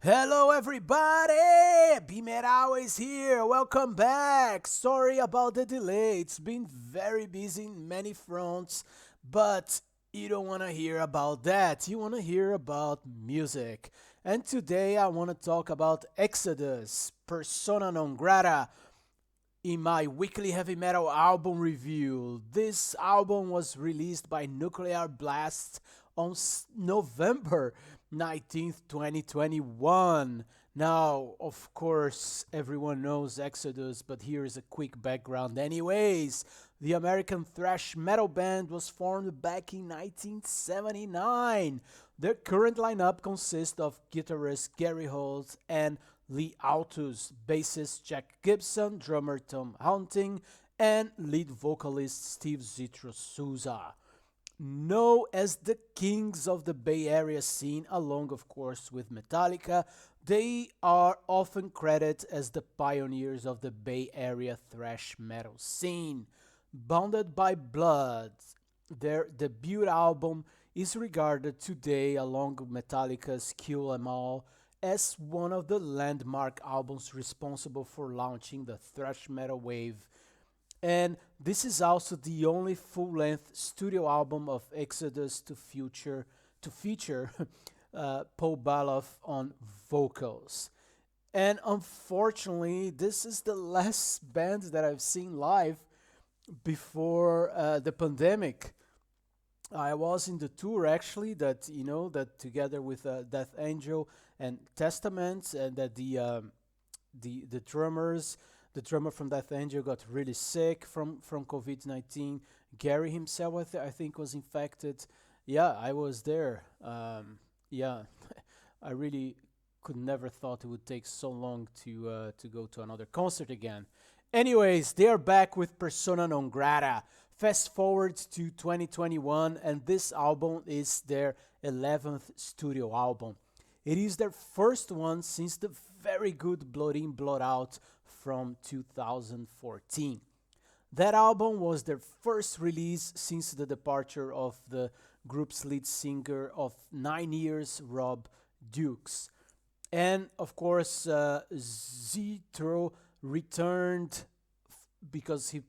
Hello, everybody! BeMetalways here. Welcome back. Sorry about the delay. It's been very busy in many fronts, but you don't want to hear about that. You want to hear about music. And today I want to talk about Exodus, Persona non grata, in my weekly heavy metal album review. This album was released by Nuclear Blast on November 19th, 2021. Now, of course, everyone knows Exodus, but here is a quick background. Anyways, the American thrash metal band was formed back in 1979. Their current lineup consists of guitarist Gary Holt and Lee Altus, bassist Jack Gibson, drummer Tom Hunting, and lead vocalist Steve Zitro Souza. Known as the kings of the Bay Area scene, along, of course, with Metallica, they are often credited as the pioneers of the Bay Area thrash metal scene. Bounded by Blood, their debut album is regarded today, along with Metallica's Kill 'Em All, as one of the landmark albums responsible for launching the thrash metal wave. And this is also the only full-length studio album of Exodus to feature Paul Baloff on vocals. And unfortunately, this is the last band that I've seen live before the pandemic. I was in the tour actually that together with Death Angel and Testament, and that the drummer from Death Angel got really sick from COVID-19. Gary himself, I think, was infected. Yeah, I was there. Yeah, I really could never thought it would take so long to go to another concert again. Anyways, they are back with Persona non grata. Fast forward to 2021, and this album is their 11th studio album. It is their first one since the very good Blood In, Blood Out from 2014. That album was their first release since the departure of the group's lead singer of 9 years, Rob Dukes. And of course, Zitro returned because he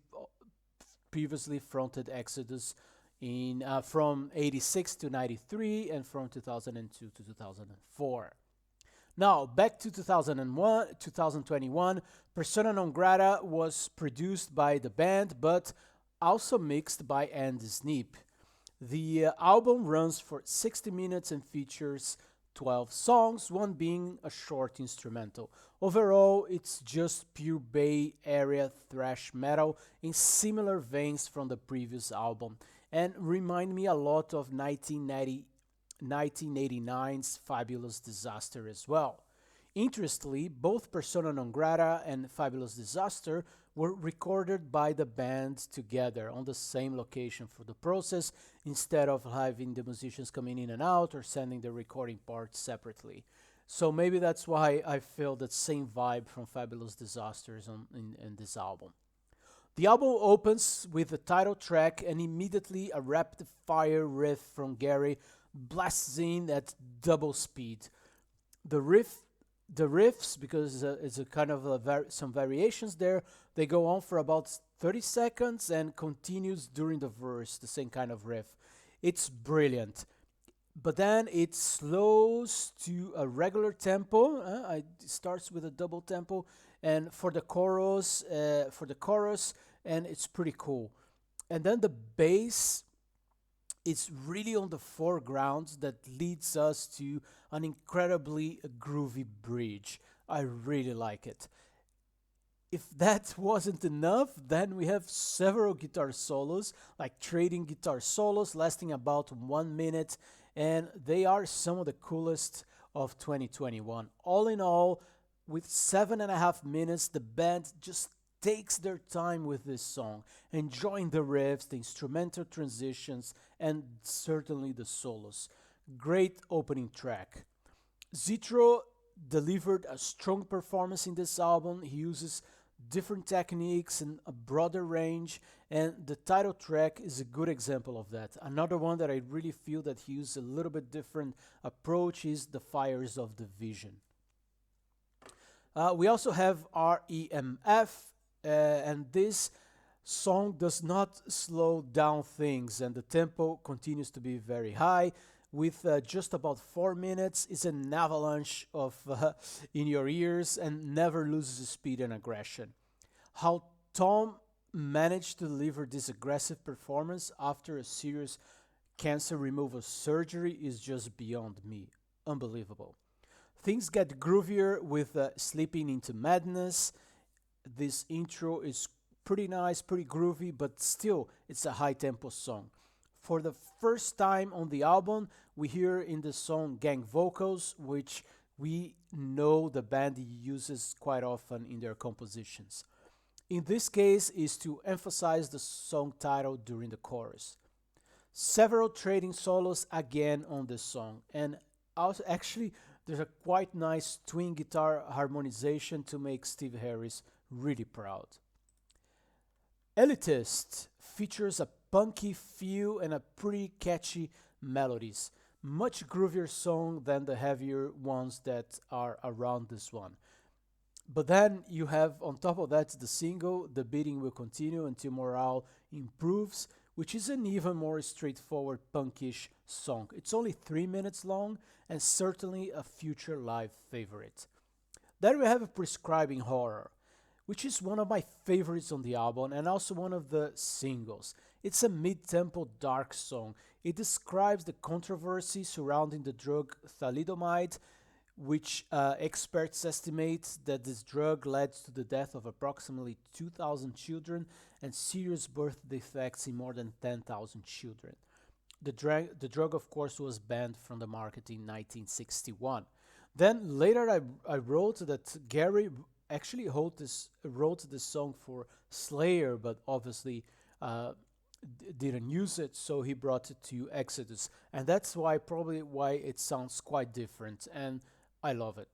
previously fronted Exodus in from 86 to 93 and from 2002 to 2004. Now, back to 2021, Persona Non Grata was produced by the band, but also mixed by Andy Sneap. The album runs for 60 minutes and features 12 songs, one being a short instrumental. Overall, it's just pure Bay Area thrash metal in similar veins from the previous album, and remind me a lot of 1989's Fabulous Disaster as well. Interestingly, both Persona Non Grata and Fabulous Disaster were recorded by the band together on the same location for the process, instead of having the musicians coming in and out or sending the recording parts separately. So maybe that's why I feel that same vibe from Fabulous Disasters in this album. The album opens with the title track, and immediately a rapid fire riff from Gary blasts in at double speed. The riffs, because it's a kind of some variations there, they go on for about 30 seconds and continues during the verse, the same kind of riff. It's brilliant. But then it slows to a regular tempo. It starts with a double tempo, and for the chorus, and it's pretty cool. And then the bass, it's really on the foreground, that leads us to an incredibly groovy bridge. I really like it. If that wasn't enough, then we have several guitar solos, like trading guitar solos lasting about 1 minute, and they are some of the coolest of 2021. All in all, with 7.5 minutes, the band just takes their time with this song, enjoying the riffs, the instrumental transitions, and certainly the solos. Great opening track. Zitro delivered a strong performance in this album. He uses different techniques and a broader range, and the title track is a good example of that. Another one that I really feel that he used a little bit different approach is The Fires of the Vision. We also have REMF, and this song does not slow down things, and the tempo continues to be very high. With just about 4 minutes, it's an avalanche of in your ears and never loses speed and aggression. How Tom managed to deliver this aggressive performance after a serious cancer removal surgery is just beyond me. Unbelievable. Things get groovier with Slipping into Madness. This intro is pretty nice, pretty groovy, but still, it's a high tempo song. For the first time on the album, we hear in the song gang vocals, which we know the band uses quite often in their compositions. In this case, is to emphasize the song title during the chorus. Several trading solos again on the song, and also actually there's a quite nice twin guitar harmonization to make Steve Harris really proud. Elitist features a punky feel and a pretty catchy melodies. Much groovier song than the heavier ones that are around this one. But then you have on top of that the single The Beating Will Continue Until Morale Improves, which is an even more straightforward punkish song. It's only 3 minutes long and certainly a future live favorite. Then we have a Prescribing Horror, which is one of my favorites on the album and also one of the singles. It's a mid-tempo dark song. It describes the controversy surrounding the drug thalidomide, which experts estimate that this drug led to the death of approximately 2,000 children and serious birth defects in more than 10,000 children. The drug, of course, was banned from the market in 1961. Then later I wrote that Gary actually wrote this song for Slayer, but obviously didn't use it, so he brought it to Exodus. And that's probably why it sounds quite different, and I love it.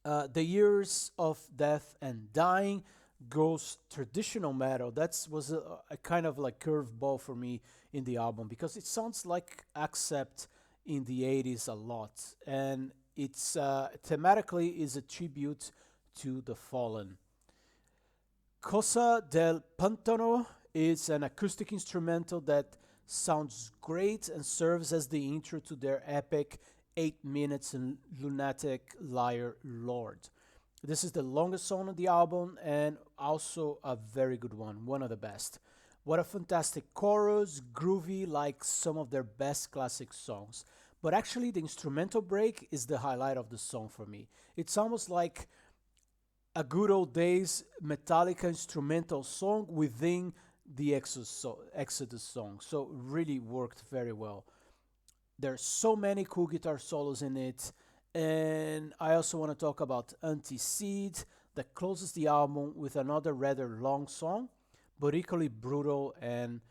The Years of Death and Dying goes traditional metal. That was a kind of like curveball for me in the album because it sounds like Accept in the 80s a lot, and it's thematically is a tribute to the fallen. Cosa del Pantano is an acoustic instrumental that sounds great and serves as the intro to their epic 8 minutes in Lunatic Liar Lord. This is the longest song on the album and also a very good one of the best. What a fantastic chorus, groovy like some of their best classic songs. But actually, the instrumental break is the highlight of the song for me. It's almost like a good old days Metallica instrumental song within the Exodus song. So really worked very well. There's so many cool guitar solos in it. And I also want to talk about Anti-Seed that closes the album with another rather long song, but equally brutal and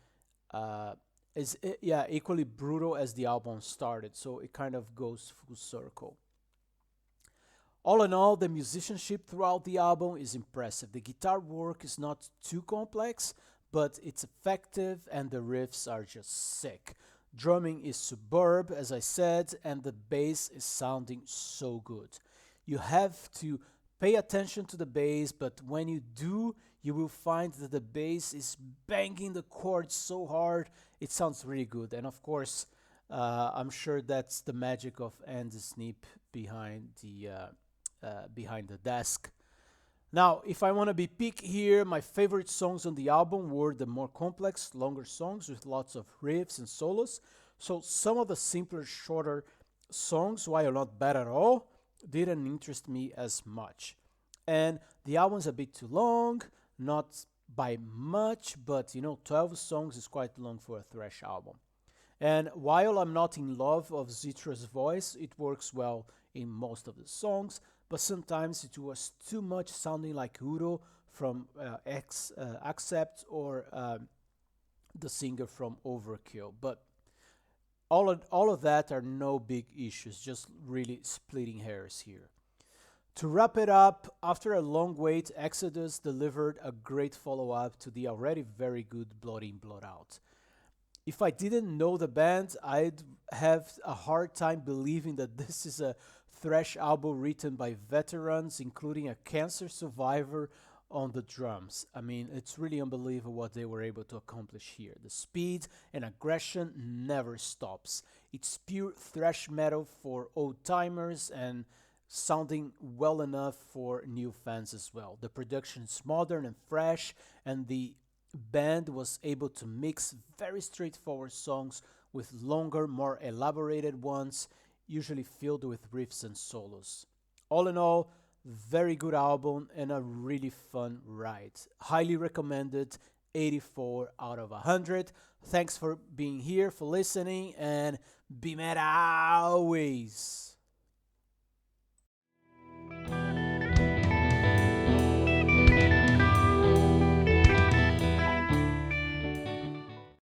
equally brutal as the album started. So it kind of goes full circle. All in all, the musicianship throughout the album is impressive. The guitar work is not too complex, but it's effective and the riffs are just sick. Drumming is superb, as I said, and the bass is sounding so good. You have to pay attention to the bass, but when you do, you will find that the bass is banging the chords so hard, it sounds really good. And of course, I'm sure that's the magic of Andy Sneap behind the desk. Now, if I want to be picky here, my favorite songs on the album were the more complex, longer songs with lots of riffs and solos. So some of the simpler, shorter songs, while not bad at all, didn't interest me as much. And the album's a bit too long, not by much, but 12 songs is quite long for a thrash album. And while I'm not in love of Zitra's voice, it works well in most of the songs, but sometimes it was too much sounding like Udo from Accept or the singer from Overkill. But all of that are no big issues, just really splitting hairs here. To wrap it up, after a long wait, Exodus delivered a great follow-up to the already very good Blood In, Blood Out. If I didn't know the band, I'd have a hard time believing that this is a thrash album written by veterans, including a cancer survivor on the drums. I mean, it's really unbelievable what they were able to accomplish here. The speed and aggression never stops. It's pure thrash metal for old timers and sounding well enough for new fans as well. The production is modern and fresh, and the band was able to mix very straightforward songs with longer, more elaborated ones, usually filled with riffs and solos. All in all, very good album and a really fun ride. Highly recommended, 84 out of 100. Thanks for being here, for listening, and be mad always.